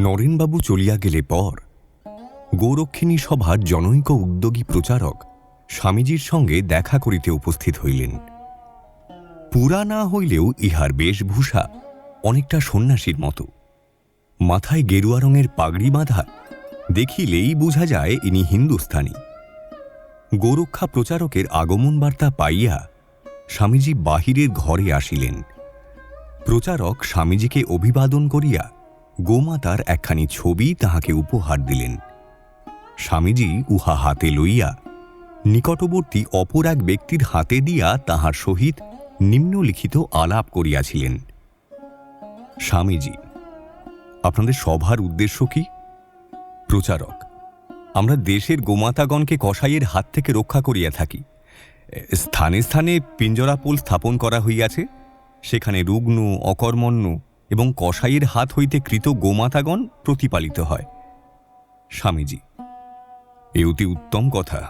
নরেনবাবু চলিয়া গেলে পর গোরক্ষিণী সভার জনৈক উদ্যোগী প্রচারক স্বামীজীর সঙ্গে দেখা করিতে উপস্থিত হইলেন। পুরা না হইলেও ইহার বেশভূষা অনেকটা সন্ন্যাসীর মতো। মাথায় গেরুয়া রঙের পাগড়ি বাঁধা, দেখিলেই বোঝা যায় ইনি হিন্দুস্থানী। গোরক্ষা প্রচারকের আগমন বার্তা পাইয়া স্বামীজী বাহিরের ঘরে আসিলেন। প্রচারক স্বামীজীকে অভিবাদন করিয়া গোমাতার একখানি ছবি তাহাকে উপহার দিলেন। স্বামীজী উহা হাতে লইয়া নিকটবর্তী অপর এক ব্যক্তির হাতে দিয়া তাহার সহিত নিম্নলিখিত আলাপ করিয়াছিলেন। স্বামীজী: আপনাদের সভার উদ্দেশ্য কি? প্রচারক: আমরা দেশের গোমাতাগণকে কসাইয়ের হাত থেকে রক্ষা করিয়া থাকি। স্থানে স্থানে পিঞ্জরাপোল স্থাপন করা হইয়াছে, সেখানে রুগ্ন, অকর্মণ্য এবং কসাইয়ের হাত হইতে কৃত গোমাতাগণ প্রতিপালিত হয়। স্বামীজী: এ অতি উত্তম কথা।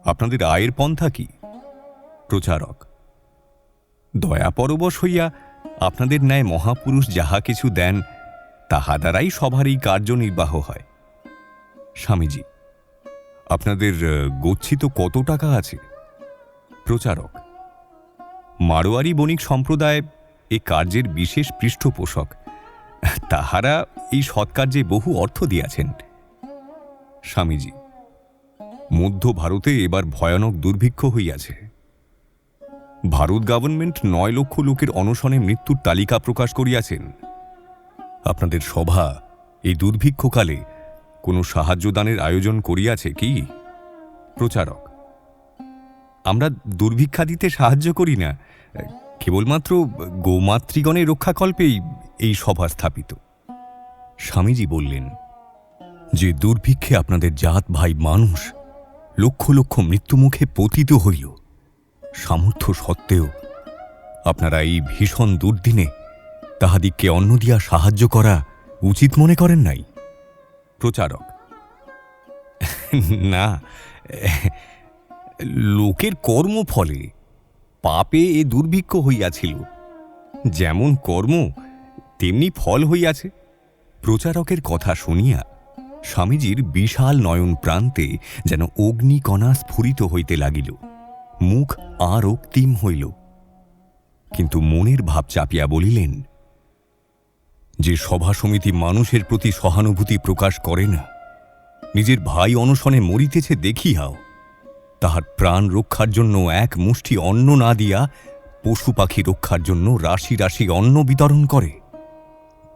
আপনাদের আয়ের পন্থা কি? প্রচারক: দয়াপরবশ হইয়া আপনাদের ন্যায় মহাপুরুষ যাহা কিছু দেন তাহা দ্বারাই সভার এই কার্যনির্বাহ হয়। স্বামীজী: আপনাদের গচ্ছিত কত টাকা আছে? প্রচারক: মারোয়ারি বণিক সম্প্রদায় এ কার্যের বিশেষ পৃষ্ঠপোষক। তাহারা এই সৎকার্যে বহু অর্থ দিয়াছেন। স্বামীজী: মধ্য ভারতে এবার ভয়ানক দুর্ভিক্ষ হইয়াছে। ভারত গভর্নমেন্ট ৯ লক্ষ লোকের অনশনে মৃত্যুর তালিকা প্রকাশ করিয়াছেন। আপনাদের সভা এই দুর্ভিক্ষকালে কোনো সাহায্যদানের আয়োজন করিয়াছে কি? প্রচারক: আমরা দুর্ভিক্ষা দিতে সাহায্য করি না, কেবলমাত্র গোমাতৃগণের রক্ষাকল্পেই এই সভা স্থাপিত। স্বামীজী বললেন, যে দুর্ভিক্ষে আপনাদের জাত ভাই মানুষ লক্ষ লক্ষ মৃত্যুমুখে পতিত হইল, সামর্থ্য সত্ত্বেও আপনারা এই ভীষণ দুর্দিনে তাহাদিগকে অন্ন দিয়া সাহায্য করা উচিত মনে করেন নাই? প্রচারক: না, লোকের কর্মফলে পাপে এ দুর্ভিক্ষ হইয়াছিল। যেমন কর্ম তেমনি ফল হইয়াছে। প্রচারকের কথা শুনিয়া স্বামীজীর বিশাল নয়ন প্রান্তে যেন অগ্নিকণা স্ফুরিত হইতে লাগিল। মুখ আর অক্তিম হইল, কিন্তু মনের ভাব চাপিয়া বলিলেন, যে সভা সমিতি মানুষের প্রতি সহানুভূতি প্রকাশ করে না, নিজের ভাই অনশনে মরিতেছে দেখিয়াও তাহার প্রাণ রক্ষার জন্য এক মুষ্টি অন্ন না দিয়া পশু পাখি রক্ষার জন্য রাশি রাশি অন্ন বিতরণ করে,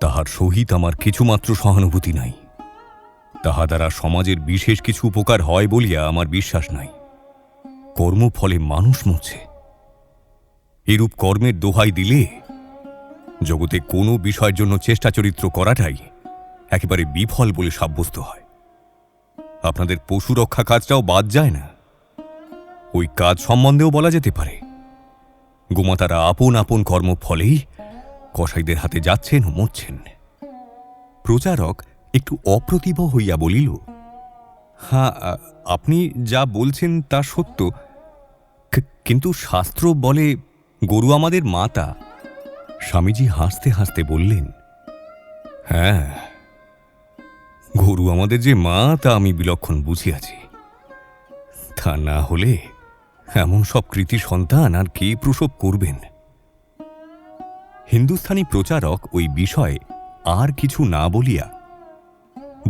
তাহার সহিত আমার কিছুমাত্র সহানুভূতি নাই। তাহা দ্বারা সমাজের বিশেষ কিছু উপকার হয় বলিয়া আমার বিশ্বাস নাই। কর্মফলে মানুষ মরছে। এরূপ কর্মের দোহাই দিলে জগতে কোনো বিষয়ের জন্য চেষ্টা চরিত্র করাটাই একেবারে বিফল বলে সাব্যস্ত হয়। আপনাদের পশু রক্ষা কাজটাও বাদ যায় না। ওই কাজ সম্বন্ধেও বলা যেতে পারে, গোমাতারা আপন আপন কর্মফলেই কসাইদের হাতে যাচ্ছেন ও মরছেন। প্রচারক একটু অপ্রতিভ হইয়া বলিল, হ্যাঁ, আপনি যা বলছেন তা সত্য, কিন্তু শাস্ত্র বলে গরু আমাদের মাতা। স্বামীজি হাসতে হাসতে বললেন, হ্যাঁ, গরু আমাদের যে মা তা আমি বিলক্ষণ বুঝিয়াছি। তা না হলে এমন সব কৃতি সন্তান আর কে প্রসব করবেন? হিন্দুস্থানী প্রচারক ওই বিষয়ে আর কিছু না বলিয়া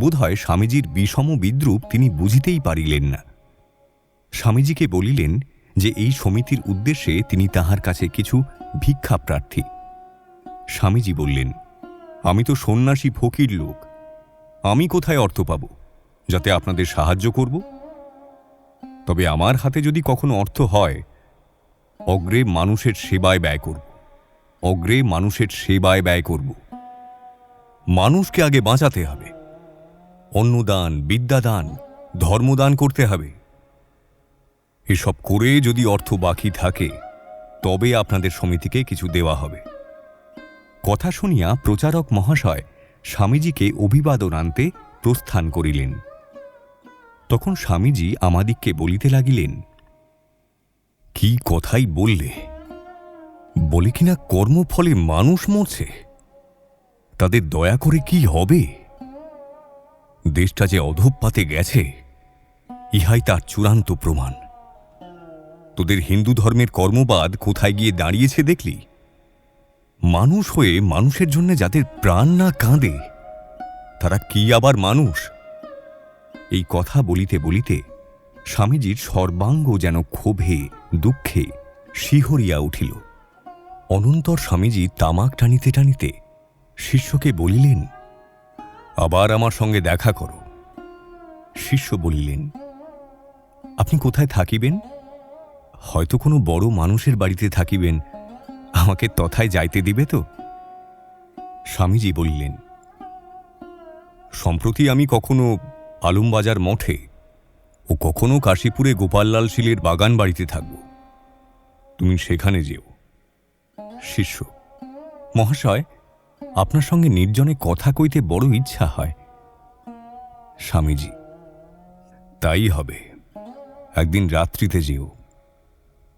বোধহয় স্বামীজির বিষম বিদ্রূপ তিনি বুঝিতেই পারিলেন না। স্বামীজিকে বলিলেন যে এই সমিতির উদ্দেশ্যে তিনি তাহার কাছে কিছু ভিক্ষা প্রার্থী। স্বামীজি বললেন, আমি তো সন্ন্যাসী ফকির লোক, আমি কোথায় অর্থ পাব যাতে আপনাদের সাহায্য করব? তবে আমার হাতে যদি কখনো অর্থ হয়, অগ্রে মানুষের সেবায় ব্যয় করব, অগ্রে মানুষের সেবায় ব্যয় করব। মানুষকে আগে বাঁচাতে হবে। অন্নদান, বিদ্যাদান, ধর্মদান করতে হবে। এসব করে যদি অর্থ বাকি থাকে তবে আপনাদের সমিতিকে কিছু দেওয়া হবে। কথা শুনিয়া প্রচারক মহাশয় স্বামীজিকে অভিবাদন আনতে প্রস্থান করিলেন। তখন স্বামীজি আমাদিগকে বলিতে লাগিলেন, কি কথাই বললে! বলে কিনা কর্মফলে মানুষ মরছে। তাদের দয়া করে কি হবে? দেশটা যে অধঃপাতে গেছে, ইহাই তার চূড়ান্ত প্রমাণ। তোদের হিন্দু ধর্মের কর্মবাদ কোথায় গিয়ে দাঁড়িয়েছে দেখলি? মানুষ হয়ে মানুষের জন্য যাদের প্রাণ না কাঁদে, তারা কি আবার মানুষ? এই কথা বলিতে বলিতে স্বামীজির সর্বাঙ্গ যেন ক্ষোভে দুঃখে শিহরিয়া উঠিল। অনন্তর স্বামীজি তামাক টানিতে টানিতে শিষ্যকে বলিলেন, আবার আমার সঙ্গে দেখা করো। শিষ্য বলিলেন, আপনি কোথায় থাকিবেন? হয়তো কোনো বড় মানুষের বাড়িতে থাকিবেন, আমাকে তথায় যাইতে দিবে তো? স্বামীজি বলিলেন, সম্প্রতি আমি কখনো আলমবাজার মঠে ও কখনো কাশীপুরে গোপাললাল শীলের বাগান বাড়িতে থাকব, তুমি সেখানে যেও। শিষ্য, মহাশয়, আপনার সঙ্গে নির্জনে কথা কইতে বড় ইচ্ছা হয়। স্বামীজি, তাই হবে, একদিন রাত্রিতে যেও,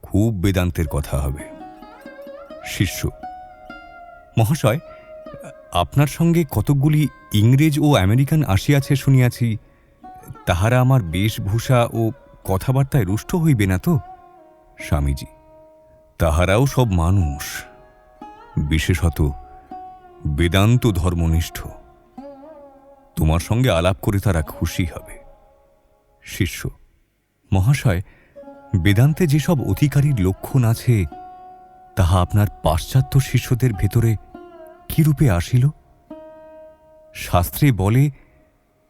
খুব বেদান্তের কথা হবে। শিষ্য, মহাশয়, আপনার সঙ্গে কতকগুলি ইংরেজ ও আমেরিকান আসিয়াছে শুনিয়াছি, তাহারা আমার বেশভূষা ও কথাবার্তায় রুষ্ট হইবে না তো? স্বামীজি, তাহারাও সব মানুষ, বিশেষত বেদান্ত ধর্মনিষ্ঠ। তোমার সঙ্গে আলাপ করে তারা খুশি হবে। শিষ্য, মহাশয়, বেদান্তে যেসব অধিকারীর লক্ষণ আছে, তাহা আপনার পাশ্চাত্য শিষ্যদের ভেতরে কি রূপে আসিল? শাস্ত্রে বলে,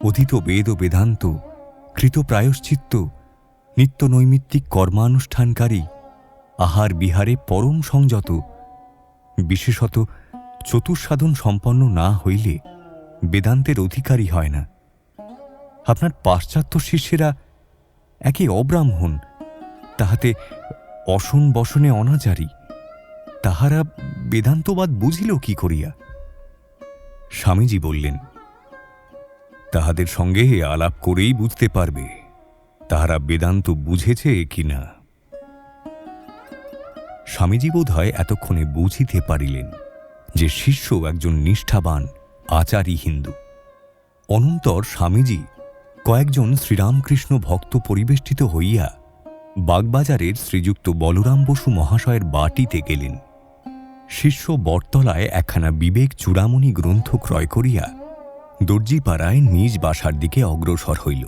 অধীত বেদ ও বেদান্ত, কৃত প্রায়শ্চিত্ত, নিত্য নৈমিত্তিক কর্মানুষ্ঠানকারী, আহার বিহারে পরম সংযত, বিশেষত চতুর্সাধন সম্পন্ন না হইলে বেদান্তের অধিকারী হয় না। আপনার পাশ্চাত্য শিষ্যেরা একে অব্রাহ্মণ, তাহাতে অসন বসনে অনাচারী, তাহারা বেদান্তবাদ বুঝিল কি করিয়া? স্বামীজি বললেন, তাহাদের সঙ্গে আলাপ করেই বুঝতে পারবে তাহারা বেদান্ত বুঝেছে কি না। স্বামীজি বোধ হয় এতক্ষণে বুঝিতে পারিলেন যে শিষ্য একজন নিষ্ঠাবান আচারী হিন্দু। অনন্তর স্বামীজি কয়েকজন শ্রীরামকৃষ্ণ ভক্ত পরিবেষ্টিত হইয়া বাগবাজারের শ্রীযুক্ত বলরাম বসু মহাশয়ের বাটিতে গেলেন। শিষ্য বটতলায় একখানা বিবেক চূড়ামণি গ্রন্থ ক্রয় করিয়া দর্জিপাড়ায় নিজ বাসার দিকে অগ্রসর হইল।